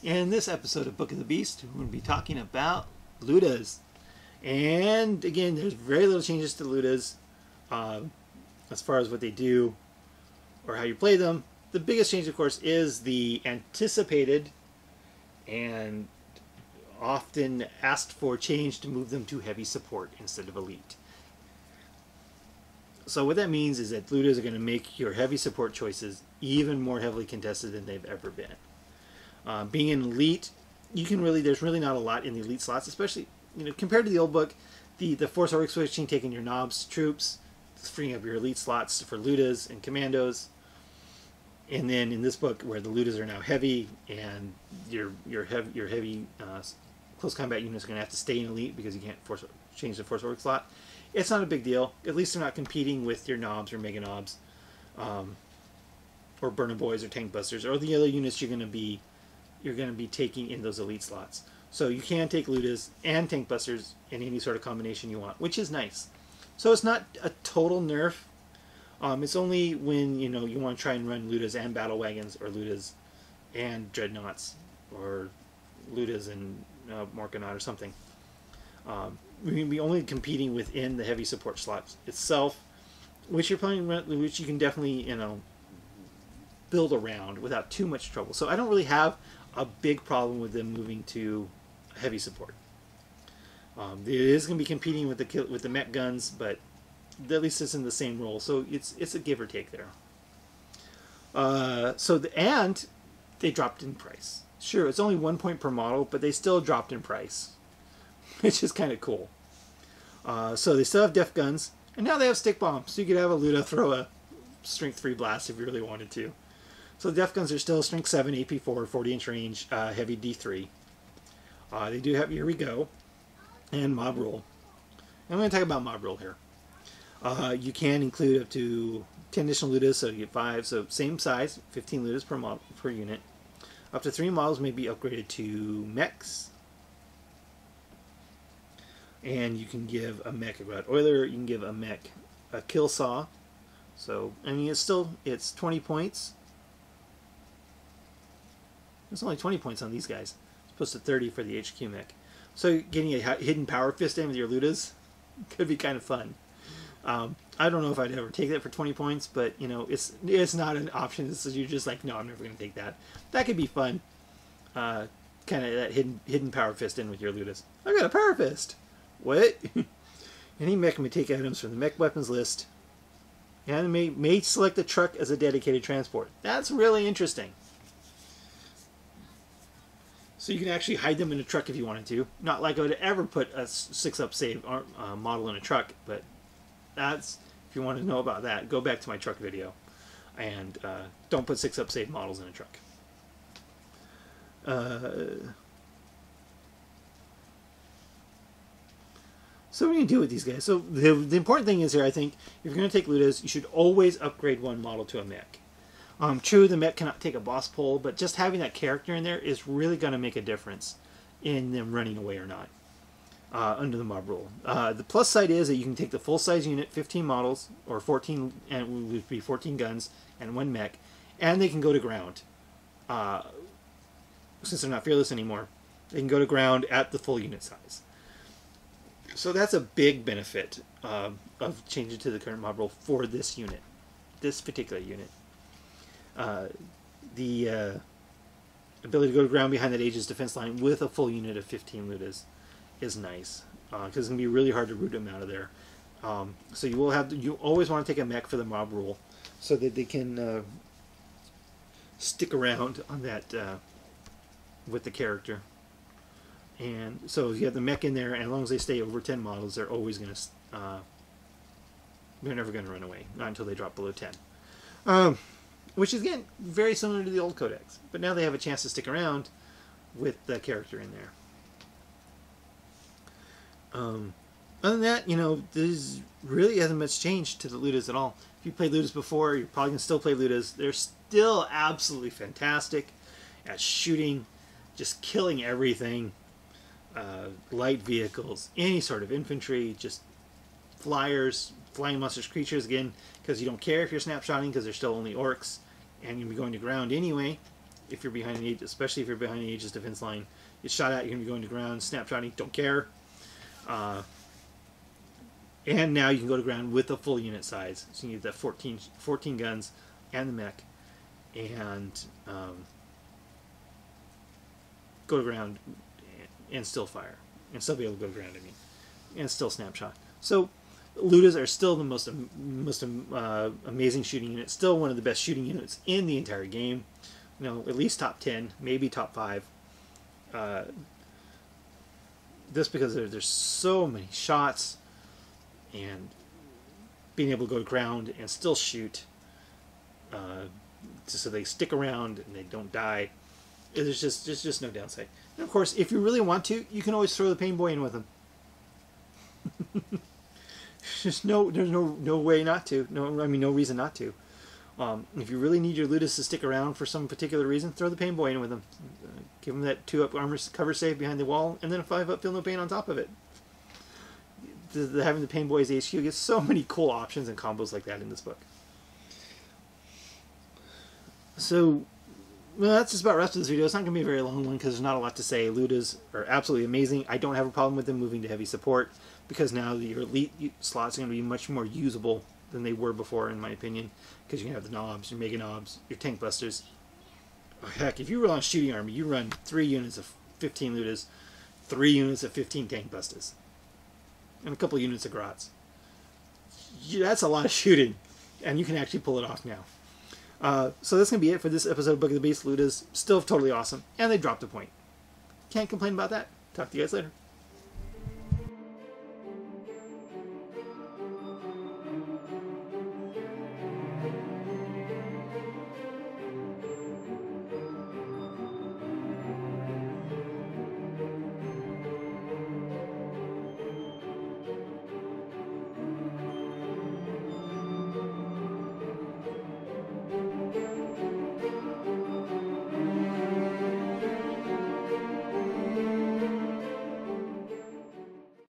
In this episode of Book of the Beast, we're going to be talking about Lootas. And again, there's very little changes to Lootas as far as what they do or how you play them. The biggest change, of course, is the anticipated and often asked for change to move them to heavy support instead of elite. So what that means is that Lootas are going to make your heavy support choices even more heavily contested than they've ever been. Being an elite, there's really not a lot in the elite slots, especially compared to the old book. The force org switching, taking your knobs troops, freeing up your elite slots for Lootas and commandos. And then in this book, where the Lootas are now heavy, and your heavy close combat units are going to have to stay in elite because you can't change the force org slot. It's not a big deal. At least they're not competing with your knobs or mega knobs, or burner boys or tank busters or the other units you're going to be taking in those elite slots. So you can take Lootas and tank busters in any sort of combination you want, which is nice. So it's not a total nerf. It's only when you want to try and run Lootas and battle wagons, or Lootas and dreadnoughts, or Lootas and Morkanaut or something. We're going to be only competing within the heavy support slots itself, which you can definitely build around without too much trouble. So I don't really have a big problem with them moving to heavy support. It is going to be competing with the mech guns, but at least it's in the same role, so it's a give or take there. And they dropped in price. Sure, it's only 1 point per model, but they still dropped in price, which is kind of cool. So they still have def guns, and now they have stick bombs, so you could have a Luta throw a strength 3 blast if you really wanted to. So the def guns are still strength 7, AP 4, 40-inch range, heavy D3. They do have Here We Go and Mob Rule. I'm going to talk about Mob Rule here. You can include up to 10 additional Lutas, so you get 5. So same size, 15 Lutas per unit. Up to 3 models may be upgraded to mechs. And you can give a mech a Rod Oiler. You can give a mech a Kill Saw. So I mean, it's 20 points. It's only 20 points on these guys, as opposed to 30 for the HQ mech. So getting a hidden power fist in with your Lootas could be kind of fun. I don't know if I'd ever take that for 20 points, but it's not an option. So you're just like, no, I'm never going to take that. That could be fun. Kind of that hidden power fist in with your Lootas. I got a power fist. What? Any mech may take items from the mech weapons list, and may select a truck as a dedicated transport. That's really interesting. So you can actually hide them in a truck if you wanted to. Not like I would ever put a 6-up save model in a truck, but that's, if you want to know about that, go back to my truck video. And don't put 6-up save models in a truck. So what do you do with these guys? So the important thing is here, I think, if you're going to take Lootas, you should always upgrade one model to a mech. True, the mech cannot take a boss pull, but just having that character in there is really going to make a difference in them running away or not under the mob rule. The plus side is that you can take the full-size unit, 15 models, or 14, and it would be 14 guns and 1 mech, and they can go to ground. Since they're not fearless anymore, they can go to ground at the full unit size. So that's a big benefit of changing to the current mob rule for this unit, this particular unit. The ability to go to ground behind that Aegis defense line with a full unit of 15 Lootas is nice, because it's going to be really hard to root them out of there. So you always want to take a mech for the mob rule, so that they can stick around on that with the character. And so you have the mech in there, and as long as they stay over 10 models, they're always going to they're never going to run away, not until they drop below 10. Which is, again, very similar to the old codex. But now they have a chance to stick around with the character in there. Other than that, there's really hasn't much changed to the Lootas at all. If you played Lootas before, you're probably going to still play Lootas. They're still absolutely fantastic at shooting, just killing everything. Light vehicles, any sort of infantry, just flyers, flying monstrous creatures, again, because you don't care if you're snapshotting because they're still only orcs, and you'll be going to ground anyway. if you're behind an Aegis, especially if you're behind an Aegis defense line. Get shot at, you're going to be going to ground, snapshotting, don't care. And now you can go to ground with a full unit size. So you need the 14 guns and the mech. And go to ground and still fire. And still be able to go to ground, I mean. And still snapshot. So Lootas are still the most amazing shooting unit. Still one of the best shooting units in the entire game. You know, at least top 10, maybe top 5. Just because there's so many shots and being able to go to ground and still shoot, so they stick around and they don't die. There's just no downside. And of course, if you really want to, you can always throw the pain boy in with them. There's no way not to. No reason not to. If you really need your Lootas to stick around for some particular reason, throw the pain boy in with them. Give them that 2-up armor cover save behind the wall, and then a 5-up feel no pain on top of it. Having the pain boy as HQ gets so many cool options and combos like that in this book. So, well, that's just about the rest of this video. It's not going to be a very long one because there's not a lot to say. Lootas are absolutely amazing. I don't have a problem with them moving to heavy support because now your elite slots are going to be much more usable than they were before, in my opinion, because you can have the knobs, your mega knobs, your tank busters. Oh, heck, if you run a shooting army, you run 3 units of 15 Lootas, 3 units of 15 tank busters, and a couple units of grots. That's a lot of shooting, and you can actually pull it off now. So that's going to be it for this episode of Book of the Beast. Lootas, still totally awesome, and they dropped a point. Can't complain about that. Talk to you guys later.